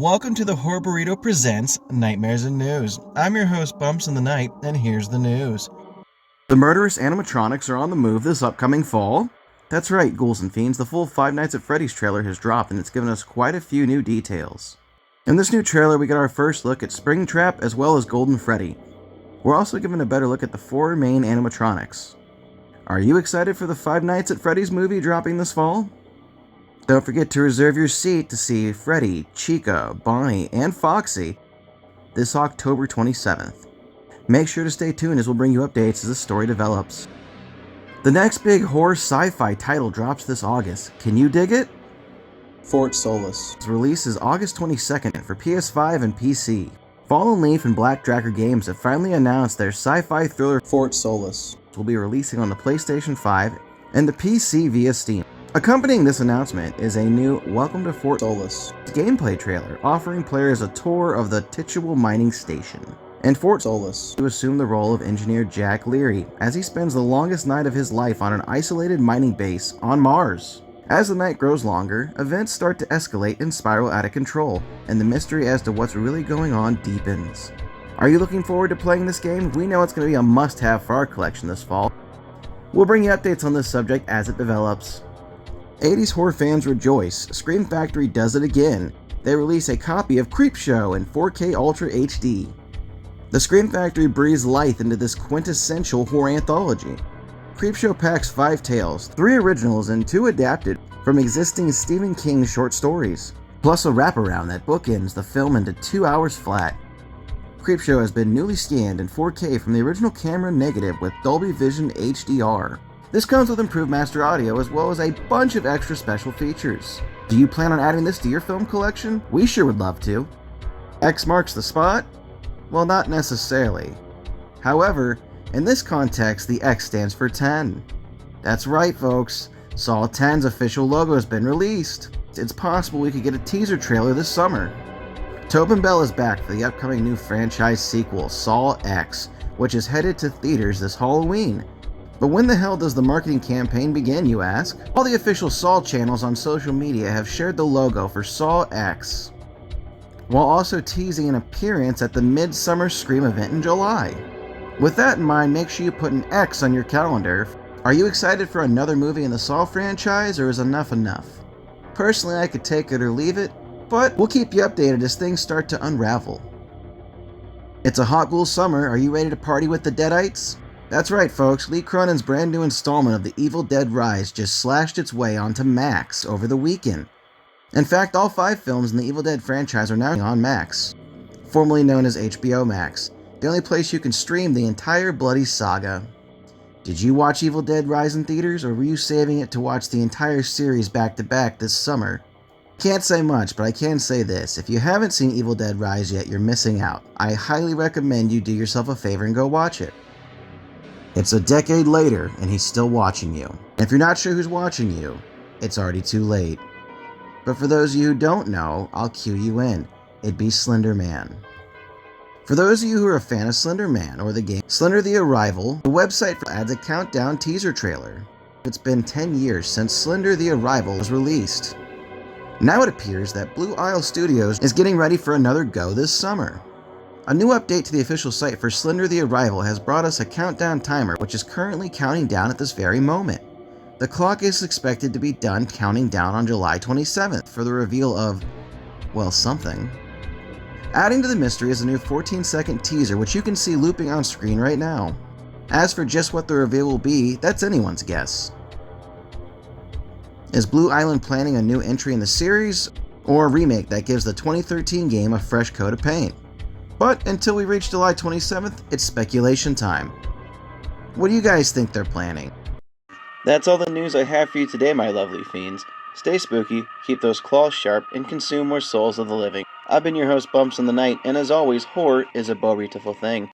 Welcome to the Horror Burrito Presents Nightmares and News. I'm your host, Bumps in the Night, and here's the news. The murderous animatronics are on the move this upcoming fall. That's right, ghouls and fiends, the full Five Nights at Freddy's trailer has dropped, and it's given us quite a few new details. In this new trailer, we get our first look at Springtrap as well as Golden Freddy. We're also given a better look at the four main animatronics. Are you excited for the Five Nights at Freddy's movie dropping this fall? Don't forget to reserve your seat to see Freddy, Chica, Bonnie, and Foxy this October 27th. Make sure to stay tuned as we'll bring you updates as the story develops. The next big horror sci-fi title drops this August. Can you dig it? Fort Solis. Its release is August 22nd for PS5 and PC. Fallen Leaf and Black Tracker Games have finally announced their sci-fi thriller Fort Solis will be releasing on the PlayStation 5 and the PC via Steam. Accompanying this announcement is a new Welcome to Fort Solis gameplay trailer offering players a tour of the Titual mining station and Fort Solis to assume the role of engineer Jack Leary as he spends the longest night of his life on an isolated mining base on Mars. As the night grows longer, events start to escalate and spiral out of control, and the mystery as to what's really going on deepens. Are you looking forward to playing this game? We know it's going to be a must-have for our collection this fall. We'll bring you updates on this subject as it develops. 80s horror fans rejoice. Scream Factory does it again. They release a copy of Creepshow in 4K Ultra HD. The Scream Factory breathes life into this quintessential horror anthology. Creepshow packs 5 tales, 3 originals and 2 adapted from existing Stephen King short stories, plus a wraparound that bookends the film into 2 hours flat. Creepshow has been newly scanned in 4K from the original camera negative with Dolby Vision HDR. This comes with improved master audio as well as a bunch of extra special features. Do you plan on adding this to your film collection? We sure would love to. X marks the spot? Well, not necessarily. However, in this context, the X stands for 10. That's right, folks. Saw 10's official logo has been released. It's possible we could get a teaser trailer this summer. Tobin Bell is back for the upcoming new franchise sequel, Saw X, which is headed to theaters this Halloween. But when the hell does the marketing campaign begin, you ask? All the official Saw channels on social media have shared the logo for Saw X, while also teasing an appearance at the Midsummer Scream event in July. With that in mind, make sure you put an X on your calendar. Are you excited for another movie in the Saw franchise, or is enough enough? Personally, I could take it or leave it, but we'll keep you updated as things start to unravel. It's a hot ghoul summer. Are you ready to party with the Deadites? That's right, folks. Lee Cronin's brand new installment of The Evil Dead Rise just slashed its way onto Max over the weekend. In fact, all 5 films in the Evil Dead franchise are now on Max, formerly known as HBO Max, the only place you can stream the entire bloody saga. Did you watch Evil Dead Rise in theaters, or were you saving it to watch the entire series back-to-back this summer? Can't say much, but I can say this. If you haven't seen Evil Dead Rise yet, you're missing out. I highly recommend you do yourself a favor and go watch it. It's a decade later, and he's still watching you. And if you're not sure who's watching you, it's already too late. But for those of you who don't know, I'll cue you in. It'd be Slender Man. For those of you who are a fan of Slender Man or the game Slender the Arrival, the website adds a countdown teaser trailer. It's been 10 years since Slender the Arrival was released. Now it appears that Blue Isle Studios is getting ready for another go this summer. A new update to the official site for Slender the Arrival has brought us a countdown timer which is currently counting down at this very moment. The clock is expected to be done counting down on July 27th for the reveal of, well, something. Adding to the mystery is a new 14-second teaser which you can see looping on screen right now. As for just what the reveal will be, that's anyone's guess. Is Blue Island planning a new entry in the series, or a remake that gives the 2013 game a fresh coat of paint? But until we reach July 27th, it's speculation time. What do you guys think they're planning? That's all the news I have for you today, my lovely fiends. Stay spooky, keep those claws sharp, and consume more souls of the living. I've been your host, Bumps in the Night, and as always, horror is a beautiful thing.